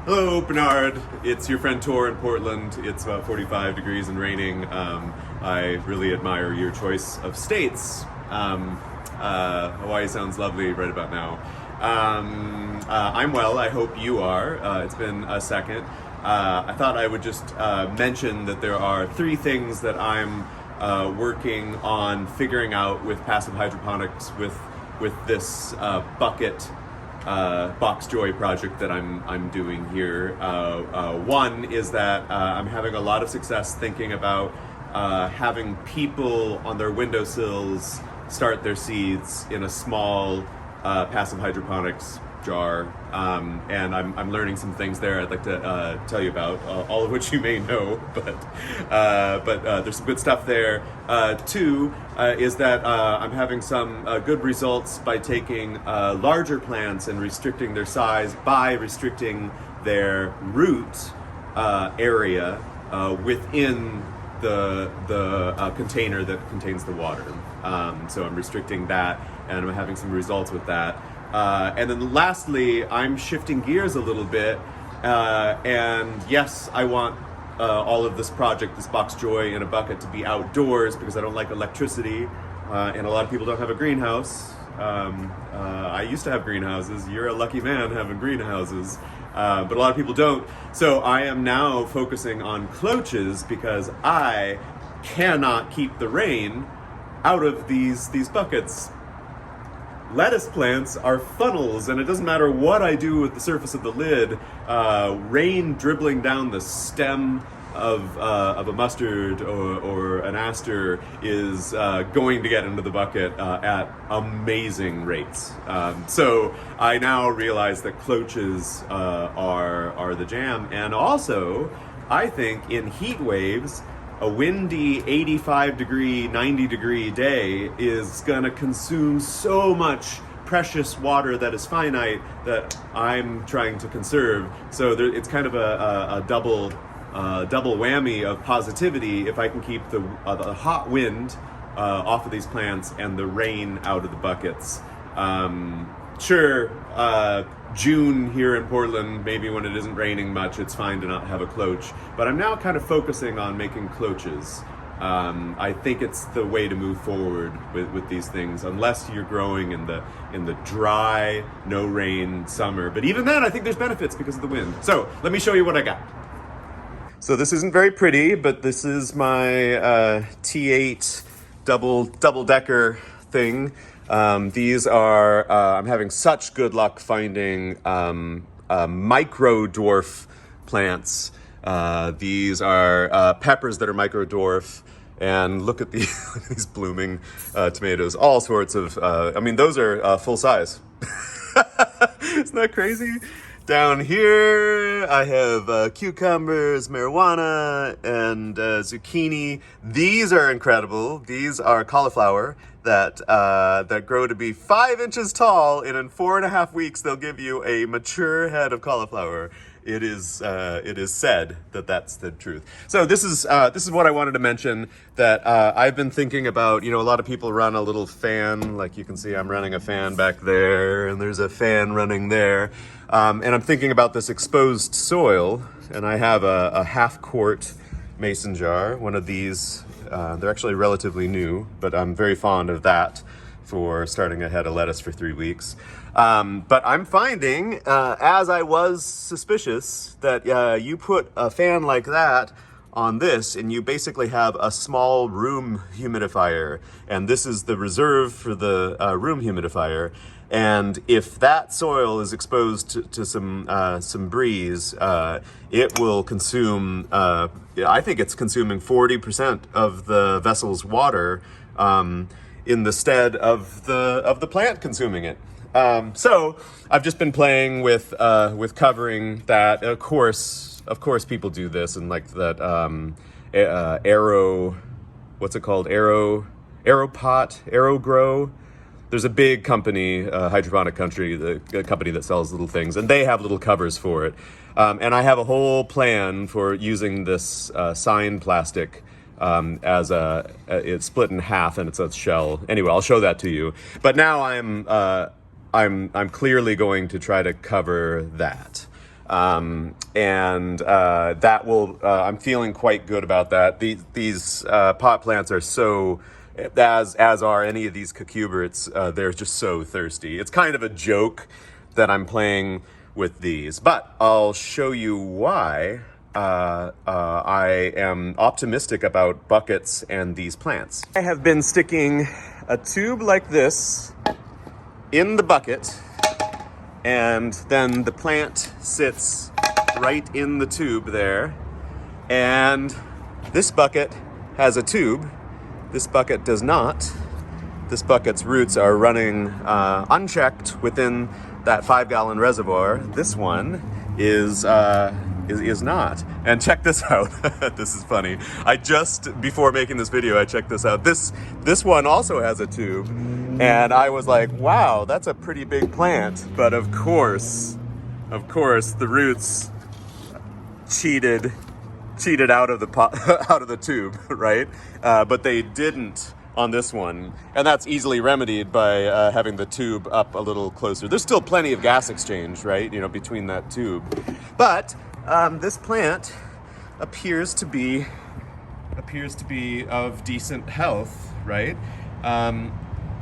Hello, Bernard. It's your friend Tor in Portland. It's about 45 degrees and raining. I really admire your choice of states. Hawaii sounds lovely right about now. I'm well. I hope you are. It's been a second. I thought I would just mention that there are three things that I'm working on figuring out with passive hydroponics with this bucket Box Joy project that I'm doing here. One is that I'm having a lot of success thinking about having people on their windowsills start their seeds in a small passive hydroponics jar, and I'm learning some things there I'd like to tell you about, all of which you may know, but there's some good stuff there. Two is that I'm having some good results by taking larger plants and restricting their size by restricting their root area within the container that contains the water. So I'm restricting that, and I'm having some results with that. And then lastly, I'm shifting gears a little bit, and yes, I want all of this project, this Box Joy in a bucket, to be outdoors because I don't like electricity, and a lot of people don't have a greenhouse. I used to have greenhouses. You're a lucky man having greenhouses, but a lot of people don't. So I am now focusing on cloches because I cannot keep the rain out of these buckets. Lettuce plants are funnels, and it doesn't matter what I do with the surface of the lid. Rain dribbling down the stem of a mustard or an aster is going to get into the bucket at amazing rates. So I now realize that cloches are the jam, and also I think in heat waves, a windy 85 degree, 90 degree day is gonna consume so much precious water that is finite that I'm trying to conserve. So it's kind of a double whammy of positivity if I can keep the hot wind off of these plants and the rain out of the buckets. Sure, June here in Portland, maybe when it isn't raining much, it's fine to not have a cloche. But I'm now kind of focusing on making cloches. I think it's the way to move forward with these things, unless you're growing in the dry, no rain summer. But even then, I think there's benefits because of the wind. So let me show you what I got. So this isn't very pretty, but this is my T8 double-decker thing. These are, I'm having such good luck finding micro dwarf plants. These are peppers that are micro dwarf, and look at these blooming tomatoes, all sorts of, those are full size. Isn't that crazy? Down here, I have cucumbers, marijuana, and zucchini. These are incredible. These are cauliflower that grow to be 5 inches tall, and in 4.5 weeks, they'll give you a mature head of cauliflower. It is said that that's the truth. So this is what I wanted to mention, that I've been thinking about. A lot of people run a little fan, like you can see I'm running a fan back there, and there's a fan running there. And I'm thinking about this exposed soil, and I have a half-quart mason jar, one of these. They're actually relatively new, but I'm very fond of that for starting a head of lettuce for 3 weeks. But I'm finding, as I was suspicious, that you put a fan like that on this, and you basically have a small room humidifier, and this is the reserve for the room humidifier. And if that soil is exposed to some breeze, it will consume. I think it's consuming 40% of the vessel's water in the stead of the plant consuming it. So I've just been playing with covering that. Of course, people do this, and like that Arrow, what's it called? Aeropot, AeroGrow. There's a big company, hydroponic country, the company that sells little things, and they have little covers for it. And I have a whole plan for using this sign plastic as it's split in half and it's a shell. Anyway, I'll show that to you. But now I'm clearly going to try to cover that. That will, I'm feeling quite good about that. These pot plants are so, as are any of these cucuberts, they're just so thirsty. It's kind of a joke that I'm playing with these, but I'll show you why I am optimistic about buckets and these plants. I have been sticking a tube like this in the bucket, and then the plant sits right in the tube there. And this bucket has a tube. This bucket does not. This bucket's roots are running unchecked within that 5-gallon reservoir. This one is not. And check this out. This is funny. Before making this video, I checked this out. This one also has a tube. And I was like, wow, that's a pretty big plant. But of course, the roots cheated out of the out of the tube, right? But they didn't on this one, and that's easily remedied by having the tube up a little closer. There's still plenty of gas exchange, right? Between that tube. But this plant appears to be of decent health, right?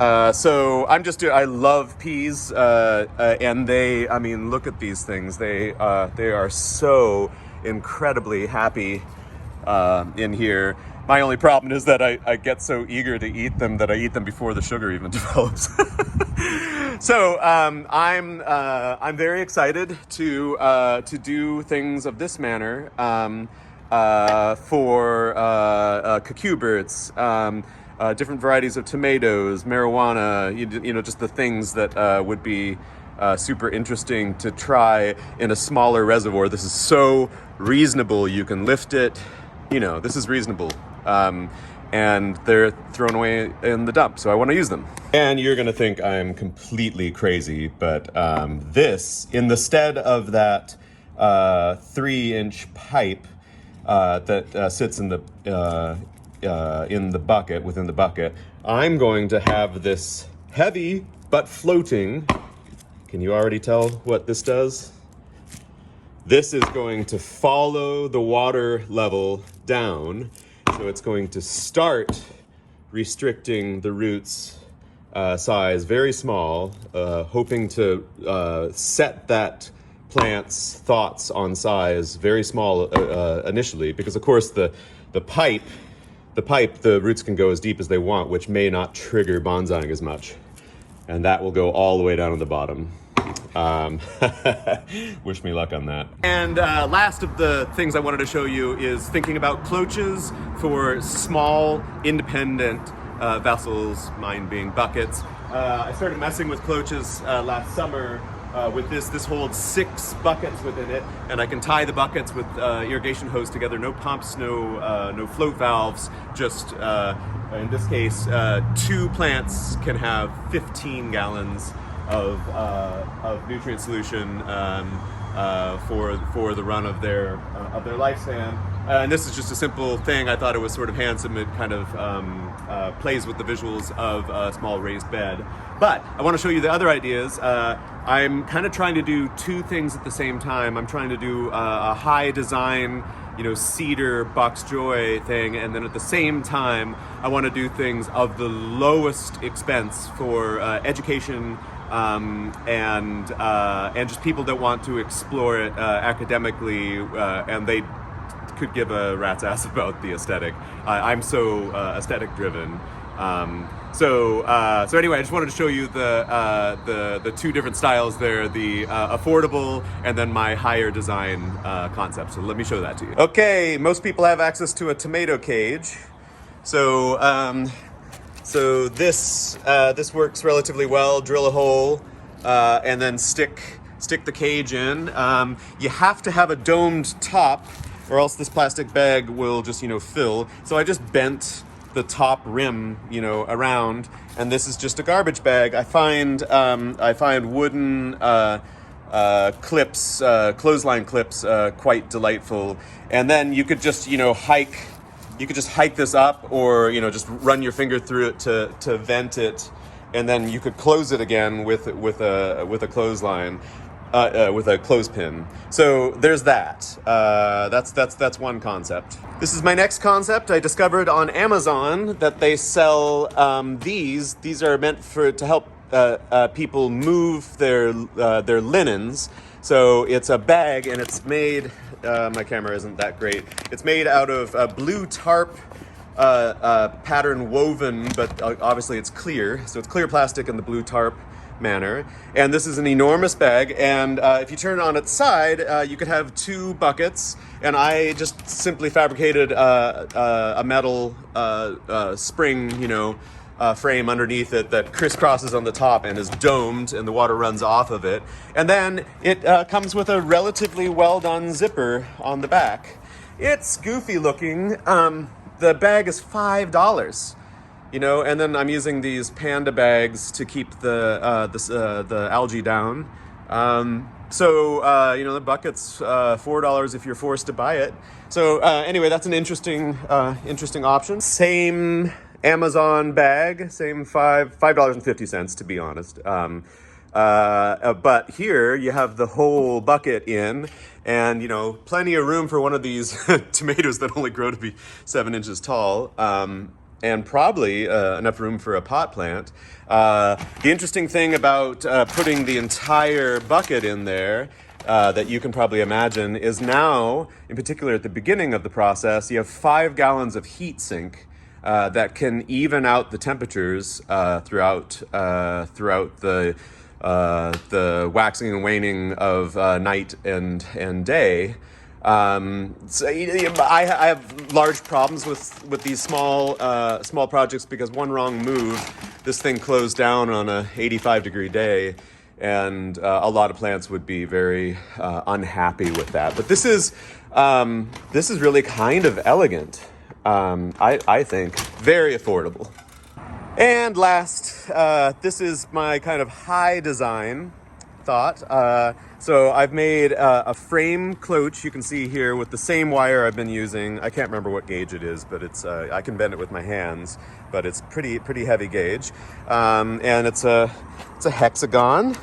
So I love peas, and look at these things. They are so incredibly happy in here. My only problem is that I get so eager to eat them that I eat them before the sugar even develops. So I'm very excited to do things of this manner for cucuberts, different varieties of tomatoes, marijuana, just the things that would be super interesting to try in a smaller reservoir. This is so reasonable. You can lift it. This is reasonable. And they're thrown away in the dump, so I want to use them. And you're going to think I'm completely crazy, but this, in the stead of that 3-inch pipe that sits in the bucket, within the bucket, I'm going to have this heavy but floating. Can you already tell what this does? This is going to follow the water level down. So it's going to start restricting the roots size very small, hoping to set that plant's thoughts on size very small initially, because of course the roots can go as deep as they want, which may not trigger bonsaiing as much. And that will go all the way down to the bottom. Wish me luck on that. And last of the things I wanted to show you is thinking about cloches for small, independent vessels, mine being buckets. I started messing with cloches last summer with this. This holds 6 buckets within it, and I can tie the buckets with irrigation hose together. No pumps, no float valves, just in this case, 2 plants can have 15 gallons of nutrient solution for the run of their lifespan. And this is just a simple thing. I thought it was sort of handsome. It kind of plays with the visuals of a small raised bed. But I want to show you the other ideas. I'm kind of trying to do 2 things at the same time. I'm trying to do a high design, cedar box joy thing, and then at the same time, I want to do things of the lowest expense for education. And just people that want to explore it academically, and they could give a rat's ass about the aesthetic. I'm so aesthetic driven. So anyway, I just wanted to show you the 2 different styles there, the affordable and then my higher design concept. So let me show that to you. Okay, most people have access to a tomato cage. So this works relatively well. Drill a hole and then stick the cage in. You have to have a domed top, or else this plastic bag will just fill. So I just bent the top rim around, and this is just a garbage bag. I find wooden clips, clothesline clips, quite delightful. And then you could just hike. You could just hike this up, or just run your finger through it to vent it, and then you could close it again with a clothesline. with a clothespin. So there's that. That's one concept. This is my next concept. I discovered on Amazon that they sell these. These are meant to help people move their linens. So it's a bag, and it's made. My camera isn't that great. It's made out of blue tarp. Pattern woven, but obviously it's clear. So it's clear plastic in the blue tarp manner. And this is an enormous bag. And if you turn it on its side, you could have 2 buckets. And I just simply fabricated a metal spring, frame underneath it that crisscrosses on the top and is domed, and the water runs off of it. And then it comes with a relatively well done zipper on the back. It's goofy looking. The bag is $5, and then I'm using these panda bags to keep the algae down. The bucket's $4 if you're forced to buy it. So anyway, that's an interesting option. Same Amazon bag, same $5.50 to be honest. But here you have the whole bucket in, and plenty of room for one of these tomatoes that only grow to be 7 inches tall, and probably enough room for a pot plant. The interesting thing about putting the entire bucket in there that you can probably imagine is now, in particular at the beginning of the process, you have 5 gallons of heat sink that can even out the temperatures throughout the waxing and waning of night and day. I have large problems with these small projects because one wrong move, this thing closed down on a 85-degree day, and a lot of plants would be very unhappy with that. But this is really kind of elegant. I think very affordable. And last, this is my kind of high design thought. So I've made a frame cloche, you can see here, with the same wire I've been using. I can't remember what gauge it is, but it's I can bend it with my hands, but it's pretty heavy gauge. And it's a hexagon,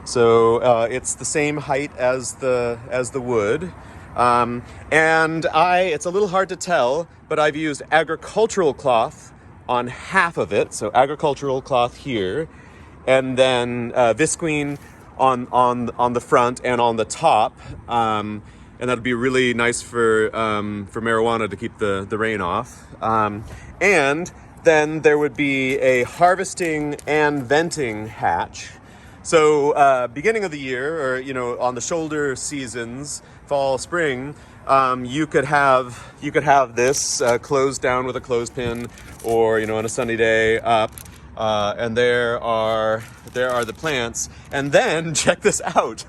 so it's the same height as the wood. And it's a little hard to tell, but I've used agricultural cloth on half of it, so agricultural cloth here, and then visqueen on the front and on the top, and that'd be really nice for marijuana to keep the rain off. And then there would be a harvesting and venting hatch. So beginning of the year, or on the shoulder seasons, fall, spring, you could have this closed down with a clothespin, or on a sunny day up, and there are the plants. And then check this out.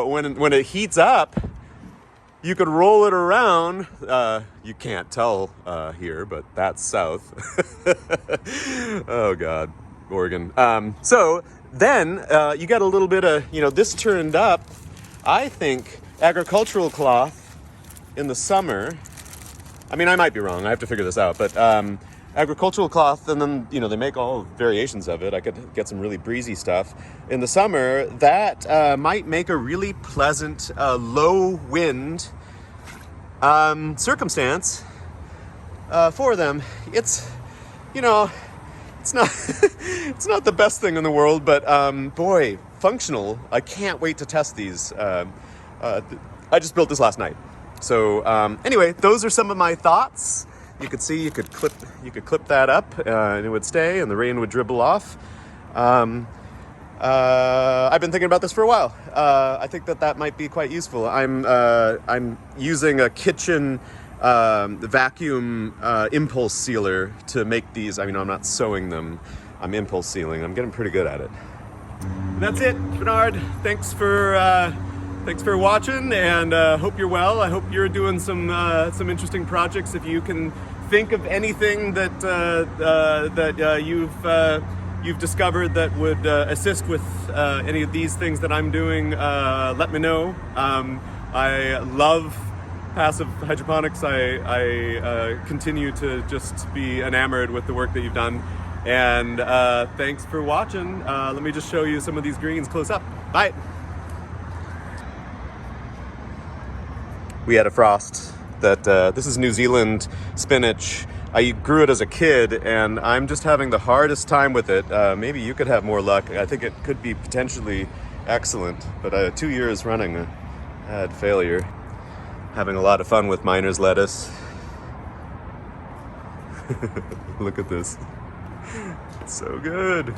When it heats up, you could roll it around. You can't tell here, but that's south. Oh God, Oregon. So then you got a little bit of this turned up. I think agricultural cloth in the summer, I mean, I might be wrong, I have to figure this out, but agricultural cloth, and then they make all variations of it. I could get some really breezy stuff in the summer. That might make a really pleasant low wind circumstance for them. It's it's not it's not the best thing in the world, but boy, functional. I can't wait to test these. I just built this last night. So anyway, those are some of my thoughts. You could see, you could clip that up, and it would stay, and the rain would dribble off. I've been thinking about this for a while. I think that might be quite useful. I'm using a kitchen vacuum impulse sealer to make these. I mean, I'm not sewing them. I'm impulse sealing. I'm getting pretty good at it. And that's it, Bernard. Thanks for watching, and hope you're well. I hope you're doing some interesting projects. If you can think of anything that you've discovered that would assist with any of these things that I'm doing, let me know. I love passive hydroponics. I continue to just be enamored with the work that you've done. And thanks for watching. Let me just show you some of these greens close up. Bye. we had a frost that, this is New Zealand spinach. I grew it as a kid, and I'm just having the hardest time with it. Maybe you could have more luck. I think it could be potentially excellent, but 2 years running, I had failure. Having a lot of fun with miner's lettuce. Look at this. It's so good.